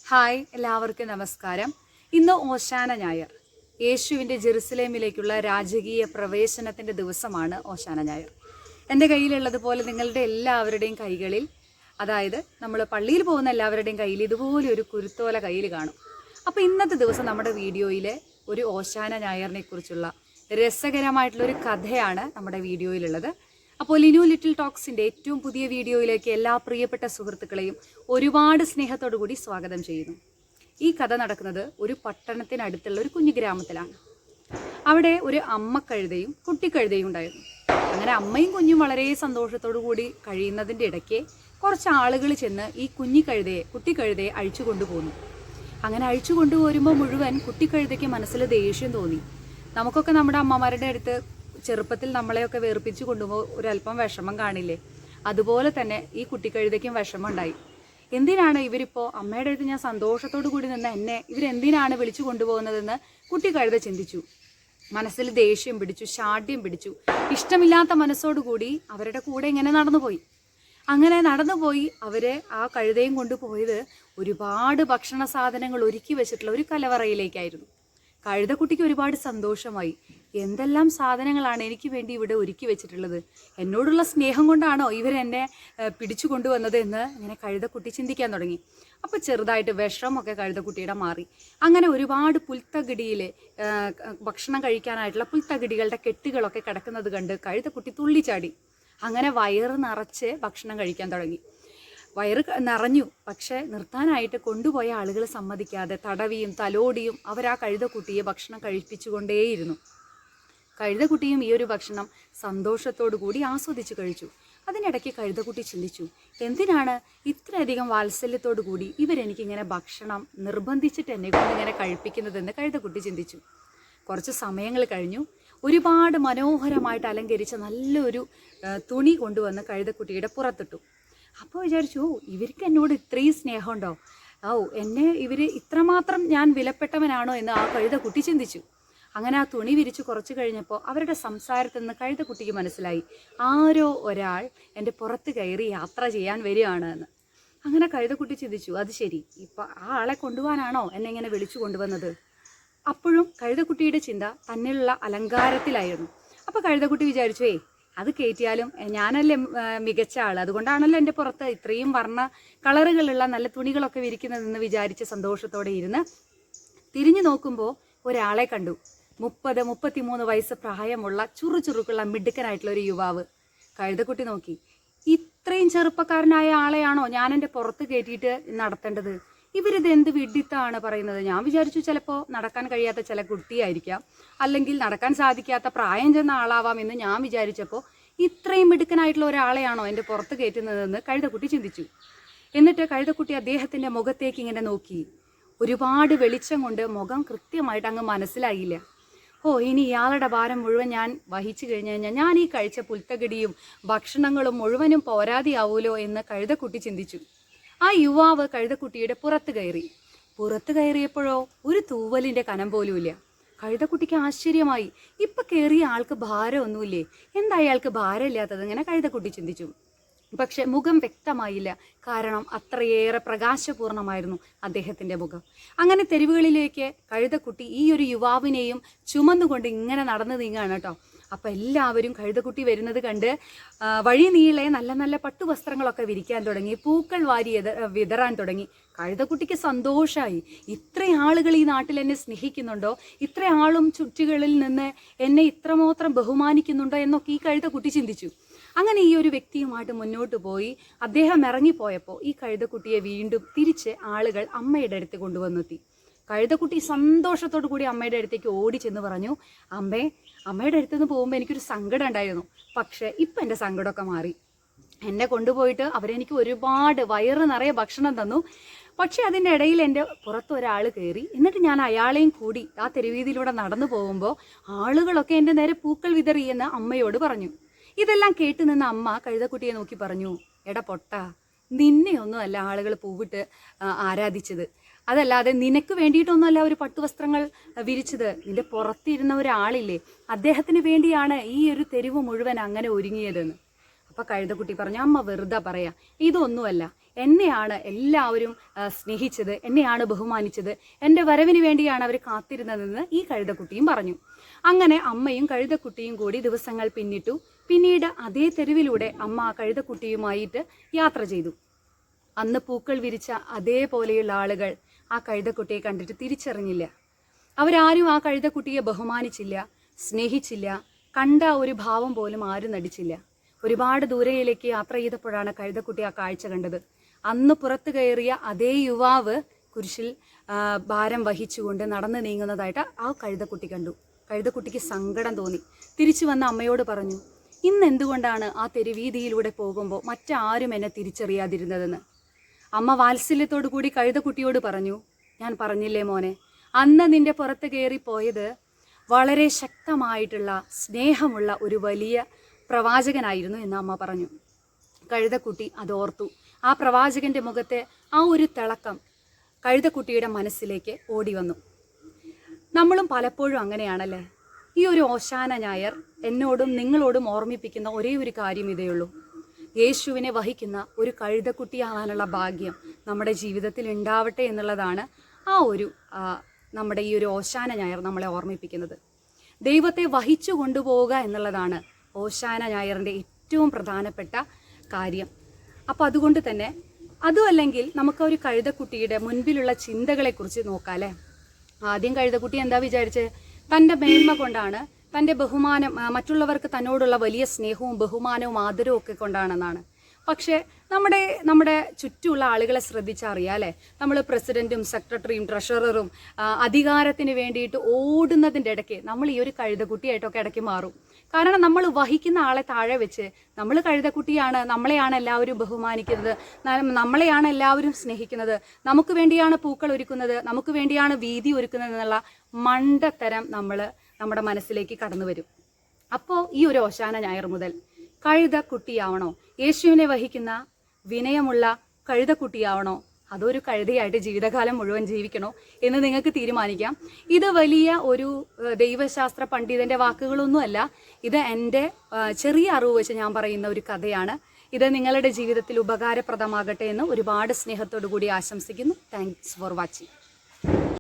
Hi, എല്ലാവർക്കും നമസ്കാരം. ഇന്ന് ഓശാന ഞായർ, യേശുവിൻ്റെ ജെറുസലേമിലേക്കുള്ള രാജകീയ പ്രവേശനത്തിൻ്റെ ദിവസമാണ് ഓശാന ഞായർ. എൻ്റെ കയ്യിലുള്ളതുപോലെ നിങ്ങളുടെ എല്ലാവരുടെയും കൈകളിൽ, അതായത് നമ്മൾ പള്ളിയിൽ പോകുന്ന എല്ലാവരുടെയും കയ്യിൽ ഇതുപോലെ ഒരു കുരുത്തോല കയ്യിൽ കാണും. അപ്പോൾ ഇന്നത്തെ ദിവസം നമ്മുടെ വീഡിയോയിൽ ഒരു ഓശാന ഞായറിനെ കുറിച്ചുള്ള രസകരമായിട്ടുള്ളൊരു കഥയാണ് നമ്മുടെ വീഡിയോയിലുള്ളത്. അപ്പോൾ ലിനു ലിറ്റിൽ ടോക്സിൻ്റെ ഏറ്റവും പുതിയ വീഡിയോയിലേക്ക് എല്ലാ പ്രിയപ്പെട്ട സുഹൃത്തുക്കളെയും ഒരുപാട് സ്നേഹത്തോടു കൂടി സ്വാഗതം ചെയ്യുന്നു. ഈ കഥ നടക്കുന്നത് ഒരു പട്ടണത്തിനടുത്തുള്ള ഒരു കുഞ്ഞു ഗ്രാമത്തിലാണ്. അവിടെ ഒരു അമ്മക്കഴുതയും കുട്ടിക്കഴുതയും ഉണ്ടായിരുന്നു. അങ്ങനെ അമ്മയും കുഞ്ഞും വളരെ സന്തോഷത്തോടു കൂടി കഴിയുന്നതിൻ്റെ ഇടയ്ക്ക് കുറച്ച് ആളുകൾ ചെന്ന് ഈ കുട്ടിക്കഴുതയെ അഴിച്ചു കൊണ്ടുപോകുന്നു. അങ്ങനെ അഴിച്ചു കൊണ്ടുപോരുമ്പോൾ മുഴുവൻ കുട്ടിക്കഴുതയ്ക്ക് മനസ്സിൽ ദേഷ്യം തോന്നി. നമുക്കൊക്കെ നമ്മുടെ അമ്മമാരുടെ അടുത്ത് ചെറുപ്പത്തിൽ നമ്മളെയൊക്കെ വേർപ്പിച്ച് കൊണ്ടുപോകുമ്പോൾ ഒരല്പം വിഷമം കാണില്ലേ? അതുപോലെ തന്നെ ഈ കുട്ടിക്കഴുതയ്ക്കും വിഷമം ഉണ്ടായി. എന്തിനാണ് ഇവരിപ്പോൾ അമ്മയുടെ അടുത്ത് ഞാൻ സന്തോഷത്തോടു കൂടി നിന്ന് എന്നെ ഇവരെന്തിനാണ് വിളിച്ചു കൊണ്ടുപോകുന്നതെന്ന് കുട്ടിക്കഴുത ചിന്തിച്ചു. മനസ്സിൽ ദേഷ്യം പിടിച്ചു, ശാഠ്യം പിടിച്ചു. ഇഷ്ടമില്ലാത്ത മനസ്സോടുകൂടി അവരുടെ കൂടെ ഇങ്ങനെ നടന്നുപോയി. അങ്ങനെ നടന്നുപോയി അവരെ ആ കഴുതയും കൊണ്ടുപോയത് ഒരുപാട് ഭക്ഷണ സാധനങ്ങൾ ഒരുക്കി വെച്ചിട്ടുള്ള ഒരു കലവറയിലേക്കായിരുന്നു. കഴുതക്കുട്ടിക്ക് ഒരുപാട് സന്തോഷമായി. എന്തെല്ലാം സാധനങ്ങളാണ് എനിക്ക് വേണ്ടി ഇവിടെ ഒരുക്കി വെച്ചിട്ടുള്ളത്, എന്നോടുള്ള സ്നേഹം കൊണ്ടാണോ ഇവരെന്നെ പിടിച്ചു കൊണ്ടുവന്നത് എന്ന് ഇങ്ങനെ കഴുതക്കുട്ടി ചിന്തിക്കാൻ തുടങ്ങി. അപ്പോൾ ചെറുതായിട്ട് വിഷമൊക്കെ കഴുതക്കുട്ടിയുടെ മാറി. അങ്ങനെ ഒരുപാട് പുൽത്തകിടിയിൽ ഭക്ഷണം കഴിക്കാനായിട്ടുള്ള പുൽത്തകിടികളുടെ കെട്ടുകളൊക്കെ കിടക്കുന്നത് കണ്ട് കഴുതക്കുട്ടി തുള്ളിച്ചാടി. അങ്ങനെ വയറ് നിറച്ച് ഭക്ഷണം കഴിക്കാൻ തുടങ്ങി. വയറ് നിറഞ്ഞു. പക്ഷേ നിർത്താനായിട്ട് കൊണ്ടുപോയ ആളുകൾ സമ്മതിക്കാതെ തടവിയും തലോടിയും അവരാ കഴുതക്കുട്ടിയെ ഭക്ഷണം കഴിപ്പിച്ചുകൊണ്ടേയിരുന്നു. കഴുതക്കുട്ടിയും ഈ ഒരു ഭക്ഷണം സന്തോഷത്തോടു കൂടി ആസ്വദിച്ച് കഴിച്ചു. അതിനിടയ്ക്ക് കഴുതക്കുട്ടി ചിന്തിച്ചു, എന്തിനാണ് ഇത്രയധികം വാത്സല്യത്തോടു കൂടി ഇവരെനിക്കിങ്ങനെ ഭക്ഷണം നിർബന്ധിച്ചിട്ട് എന്നെ കൊണ്ട് ഇങ്ങനെ കഴിപ്പിക്കുന്നതെന്ന് കഴുതക്കുട്ടി ചിന്തിച്ചു. കുറച്ച് സമയങ്ങൾ കഴിഞ്ഞു. ഒരുപാട് മനോഹരമായിട്ട് അലങ്കരിച്ച നല്ലൊരു തുണി കൊണ്ടുവന്ന് കഴുതക്കുട്ടിയുടെ പുറത്തിട്ടു. അപ്പോൾ വിചാരിച്ചു, ഇവർക്ക് എന്നോട് ഇത്രയും സ്നേഹമുണ്ടോ? എന്നെ ഇവർ ഇത്രമാത്രം ഞാൻ വിലപ്പെട്ടവനാണോ എന്ന് ആ കഴുതക്കുട്ടി ചിന്തിച്ചു. അങ്ങനെ ആ തുണി വിരിച്ച് കുറച്ച് കഴിഞ്ഞപ്പോൾ അവരുടെ സംസാരത്തിൽ നിന്ന് കഴുതക്കുട്ടിക്ക് മനസ്സിലായി, ആരോ ഒരാൾ എൻ്റെ പുറത്ത് കയറി യാത്ര ചെയ്യാൻ വരികയാണ് എന്ന്. അങ്ങനെ കഴുതക്കുട്ടി ചിന്തിച്ചു, അത് ശരി, ഇപ്പം ആ ആളെ കൊണ്ടുപോകാനാണോ എന്നെ ഇങ്ങനെ വിളിച്ചു കൊണ്ടുവന്നത്? അപ്പോഴും കഴുതക്കുട്ടിയുടെ ചിന്ത തന്നിലുള്ള അലങ്കാരത്തിലായിരുന്നു. അപ്പോൾ കഴുതക്കുട്ടി വിചാരിച്ചു, അത് കയറ്റിയാലും ഞാനല്ലേ മികച്ച ആൾ, അതുകൊണ്ടാണല്ലോ എൻ്റെ പുറത്ത് ഇത്രയും വർണ്ണ കളറുകളുള്ള നല്ല തുണികളൊക്കെ വിരിക്കുന്നതെന്ന് വിചാരിച്ച് സന്തോഷത്തോടെ ഇരുന്ന് തിരിഞ്ഞു നോക്കുമ്പോൾ ഒരാളെ കണ്ടു. 30-33 വയസ്സ് പ്രായമുള്ള ചുറുചുറുക്കുള്ള മിടുക്കനായിട്ടുള്ള ഒരു യുവാവ്. കഴുതക്കുട്ടി നോക്കി, ഇത്രയും ചെറുപ്പക്കാരനായ ആളെയാണോ ഞാൻ എൻ്റെ പുറത്ത് കയറ്റിയിട്ട് നടത്തേണ്ടത്? ഇവരിത് എന്ത് വിഡിത്താണ് പറയുന്നത്? ഞാൻ വിചാരിച്ചു ചിലപ്പോൾ നടക്കാൻ കഴിയാത്ത ചില കുട്ടിയായിരിക്കാം, അല്ലെങ്കിൽ നടക്കാൻ സാധിക്കാത്ത പ്രായം ചെന്ന ആളാവാം എന്ന് ഞാൻ വിചാരിച്ചപ്പോൾ ഇത്രയും മിടുക്കനായിട്ടുള്ള ഒരാളെയാണോ എൻ്റെ പുറത്ത് കയറ്റുന്നതെന്ന് കഴുതക്കുട്ടി ചിന്തിച്ചു. എന്നിട്ട് കഴുതക്കുട്ടി അദ്ദേഹത്തിൻ്റെ മുഖത്തേക്ക് ഇങ്ങനെ നോക്കി. ഒരുപാട് വെളിച്ചം കൊണ്ട് മുഖം കൃത്യമായിട്ട് അങ്ങ് മനസ്സിലായില്ല. ഇനി ഇയാളുടെ ഭാരം മുഴുവൻ ഞാൻ വഹിച്ചു കഴിഞ്ഞു കഴിഞ്ഞാൽ ഞാൻ ഈ കഴിച്ച പുൽത്തകിടിയും ഭക്ഷണങ്ങളും മുഴുവനും പോരാതെയാവൂലോ എന്ന് കഴുതക്കുട്ടി ചിന്തിച്ചു. ആ യുവാവ് കഴുതക്കുട്ടിയുടെ പുറത്ത് കയറിയപ്പോഴോ ഒരു തൂവലിൻ്റെ കനം പോലുമില്ല. കഴുതക്കുട്ടിക്ക് ആശ്ചര്യമായി. ഇപ്പം കയറിയ ആൾക്ക് ഭാരമൊന്നുമില്ലേ? എന്താ അയാൾക്ക് ഭാരമില്ലാത്തത്? ഇങ്ങനെ കഴുതക്കുട്ടി ചിന്തിച്ചു. പക്ഷെ മുഖം വ്യക്തമായില്ല, കാരണം അത്രയേറെ പ്രകാശപൂർണമായിരുന്നു അദ്ദേഹത്തിൻ്റെ മുഖം. അങ്ങനെ തെരുവുകളിലേക്ക് കഴുതക്കുട്ടി ഈ ഒരു യുവാവിനെയും ചുമന്നുകൊണ്ട് ഇങ്ങനെ നടന്നു നീങ്ങുകയാണ് കേട്ടോ. അപ്പം എല്ലാവരും കഴുതക്കുട്ടി വരുന്നത് കണ്ട് വഴി നീളെ നല്ല നല്ല പട്ടുവസ്ത്രങ്ങളൊക്കെ വിരിക്കാൻ തുടങ്ങി, പൂക്കൾ വാരി വിതറാൻ തുടങ്ങി. കഴുതക്കുട്ടിക്ക് സന്തോഷമായി. ഇത്ര ആളുകൾ ഈ നാട്ടിൽ എന്നെ സ്നേഹിക്കുന്നുണ്ടോ, ഇത്ര ആളും ചുറ്റുകളിൽ നിന്ന് എന്നെ ഇത്രമാത്രം ബഹുമാനിക്കുന്നുണ്ടോ എന്നൊക്കെ ഈ കഴുതക്കുട്ടി ചിന്തിച്ചു. അങ്ങനെ ഈ ഒരു വ്യക്തിയുമായിട്ട് മുന്നോട്ട് പോയി അദ്ദേഹം ഇറങ്ങിപ്പോയപ്പോൾ ഈ കഴുതക്കുട്ടിയെ വീണ്ടും തിരിച്ച് ആളുകൾ അമ്മയുടെ അടുത്ത് കൊണ്ടുവന്നെത്തി. കഴുതക്കുട്ടി സന്തോഷത്തോടു കൂടി അമ്മയുടെ അടുത്തേക്ക് ഓടി ചെന്ന് പറഞ്ഞു, അമ്മയുടെ അടുത്തുനിന്ന് പോകുമ്പോൾ എനിക്കൊരു സങ്കടം ഉണ്ടായിരുന്നു, പക്ഷേ ഇപ്പം എൻ്റെ സങ്കടമൊക്കെ മാറി. എന്നെ കൊണ്ടുപോയിട്ട് അവരെനിക്ക് ഒരുപാട് വയറ് നിറയെ ഭക്ഷണം തന്നു. പക്ഷെ അതിൻ്റെ ഇടയിൽ എൻ്റെ പുറത്തൊരാൾ കയറി. എന്നിട്ട് ഞാൻ അയാളെയും കൂടി ആ തെരുവീതിയിലൂടെ നടന്നു പോകുമ്പോൾ ആളുകളൊക്കെ എൻ്റെ നേരെ പൂക്കൾ വിതറിയെന്ന് അമ്മയോട് പറഞ്ഞു. ഇതെല്ലാം കേട്ട് നിന്ന് അമ്മ കഴുതക്കുട്ടിയെ നോക്കി പറഞ്ഞു, എടാ പൊട്ട, നിന്നെയൊന്നും അല്ല ആളുകൾ പൂവിട്ട് ആരാധിച്ചത്, അതല്ലാതെ നിനക്ക് വേണ്ടിയിട്ടൊന്നുമല്ല ഒരു പട്ടുവസ്ത്രങ്ങൾ വിരിച്ചത്. നിന്റെ പുറത്തിരുന്ന ഒരാളില്ലേ, അദ്ദേഹത്തിന് വേണ്ടിയാണ് ഈ ഒരു തെരുവ് മുഴുവൻ അങ്ങനെ ഒരുങ്ങിയതെന്ന്. അപ്പം കഴുതക്കുട്ടി പറഞ്ഞു, അമ്മ വെറുതെ പറയാ, ഇതൊന്നുമല്ല, എന്നെയാണ് എല്ലാവരും സ്നേഹിച്ചത്, എന്നെയാണ് ബഹുമാനിച്ചത്, എൻ്റെ വരവിന് വേണ്ടിയാണ് അവർ കാത്തിരുന്നതെന്ന് ഈ കഴുതക്കുട്ടിയും പറഞ്ഞു. അങ്ങനെ അമ്മയും കഴുതക്കുട്ടിയും കൂടി ദിവസങ്ങൾ പിന്നിട്ടു. പിന്നീട് അതേ തെരുവിലൂടെ അമ്മ ആ കഴുതക്കുട്ടിയുമായിട്ട് യാത്ര ചെയ്തു. അന്ന് പൂക്കൾ വിരിച്ച അതേപോലെയുള്ള ആളുകൾ ആ കഴുതക്കുട്ടിയെ കണ്ടിട്ട് തിരിച്ചറിഞ്ഞില്ല. അവരാരും ആ കഴുതക്കുട്ടിയെ ബഹുമാനിച്ചില്ല, സ്നേഹിച്ചില്ല, കണ്ട ഒരു ഭാവം പോലും ആരും നടിച്ചില്ല. ഒരുപാട് ദൂരയിലേക്ക് യാത്ര ചെയ്തപ്പോഴാണ് കഴുതക്കുട്ടി ആ കാഴ്ച കണ്ടത്. അന്ന് പുറത്തു കയറിയ അതേ യുവാവ് കുരിശിൽ ഭാരം വഹിച്ചുകൊണ്ട് നടന്നു നീങ്ങുന്നതായിട്ട് ആ കഴുതക്കുട്ടി കണ്ടു. കഴുതക്കുട്ടിക്ക് സങ്കടം തോന്നി. തിരിച്ചു വന്ന അമ്മയോട് പറഞ്ഞു, ഇന്ന് എന്തുകൊണ്ടാണ് ആ തെരുവീതിയിലൂടെ പോകുമ്പോൾ മറ്റാരും എന്നെ തിരിച്ചറിയാതിരുന്നതെന്ന്. അമ്മ വാത്സല്യത്തോടു കൂടി കഴുതക്കുട്ടിയോട് പറഞ്ഞു, ഞാൻ പറഞ്ഞില്ലേ മോനെ, അന്ന് നിന്റെ പുറത്ത് കയറിപ്പോയത് വളരെ ശക്തമായിട്ടുള്ള സ്നേഹമുള്ള ഒരു വലിയ പ്രവാചകനായിരുന്നു എന്ന് അമ്മ പറഞ്ഞു. കഴുതക്കുട്ടി അതോർത്തു. ആ പ്രവാചകന്റെ മുഖത്തെ ആ ഒരു തിളക്കം കഴുതക്കുട്ടിയുടെ മനസ്സിലേക്ക് ഓടി വന്നു. നമ്മളും പലപ്പോഴും അങ്ങനെയാണല്ലേ. ഈ ഒരു ഓശാന ഞായർ എന്നോടും നിങ്ങളോടും ഓർമ്മിപ്പിക്കുന്ന ഒരേ ഒരു കാര്യം ഇതേ ഉള്ളൂ. യേശുവിനെ വഹിക്കുന്ന ഒരു കഴുതക്കുട്ടിയാവാനുള്ള ഭാഗ്യം നമ്മുടെ ജീവിതത്തിൽ ഉണ്ടാവട്ടെ എന്നുള്ളതാണ് നമ്മുടെ ഈ ഒരു ഓശാന ഞായർ നമ്മളെ ഓർമ്മിപ്പിക്കുന്നത്. ദൈവത്തെ വഹിച്ചു കൊണ്ടുപോവുക എന്നുള്ളതാണ് ഓശാന ഞായറിൻ്റെ ഏറ്റവും പ്രധാനപ്പെട്ട കാര്യം. അപ്പോൾ അതുകൊണ്ട് തന്നെ അതുമല്ലെങ്കിൽ നമുക്ക് ഒരു കഴുതക്കുട്ടിയുടെ മുൻപിലുള്ള ചിന്തകളെക്കുറിച്ച് നോക്കാം അല്ലേ. ആദ്യം കഴുതക്കുട്ടി എന്താ വിചാരിച്ചത്? തൻ്റെ മേന്മ കൊണ്ടാണ്, തൻ്റെ ബഹുമാനം, മറ്റുള്ളവർക്ക് തന്നോടുള്ള വലിയ സ്നേഹവും ബഹുമാനവും ആദരവും ഒക്കെ കൊണ്ടാണെന്നാണ്. പക്ഷേ നമ്മുടെ ചുറ്റുമുള്ള ആളുകളെ ശ്രദ്ധിച്ചറിയാം അല്ലേ. നമ്മൾ പ്രസിഡന്റും സെക്രട്ടറിയും ട്രഷററും അധികാരത്തിന് വേണ്ടിയിട്ട് ഓടുന്നതിൻ്റെ ഇടയ്ക്ക് നമ്മൾ ഈ ഒരു കഴുതക്കുട്ടിയായിട്ടൊക്കെ ഇടയ്ക്ക് മാറും. കാരണം നമ്മൾ വഹിക്കുന്ന ആളെ താഴെ വെച്ച് നമ്മൾ കഴുതക്കുട്ടിയാണ്, നമ്മളെയാണ് എല്ലാവരും ബഹുമാനിക്കുന്നത്, നമ്മളെയാണ് എല്ലാവരും സ്നേഹിക്കുന്നത്, നമുക്ക് വേണ്ടിയാണ് പൂക്കൾ ഒരുക്കുന്നത്, നമുക്ക് വേണ്ടിയാണ് വീതി ഒരുക്കുന്നത് എന്നുള്ള മണ്ടത്തരം നമ്മുടെ മനസ്സിലേക്ക് കടന്നു വരും. അപ്പോൾ ഈ ഒരു ഓശാന ഞായർ മുതൽ കഴുതക്കുട്ടിയാവണോ, യേശുവിനെ വഹിക്കുന്ന വിനയമുള്ള കഴുതക്കുട്ടിയാവണോ, അതൊരു കഴുതയായിട്ട് ജീവിതകാലം മുഴുവൻ ജീവിക്കണോ എന്ന് നിങ്ങൾക്ക് തീരുമാനിക്കാം. ഇത് വലിയ ഒരു ദൈവശാസ്ത്ര പണ്ഡിതന്റെ വാക്കുകളൊന്നുമല്ല. ഇത് എൻ്റെ ചെറിയ അറിവ് വെച്ച് ഞാൻ പറയുന്ന ഒരു കഥയാണ്. ഇത് നിങ്ങളുടെ ജീവിതത്തിൽ ഉപകാരപ്രദമാകട്ടെ എന്ന് ഒരുപാട് സ്നേഹത്തോടു കൂടി ആശംസിക്കുന്നു. Thanks for watching.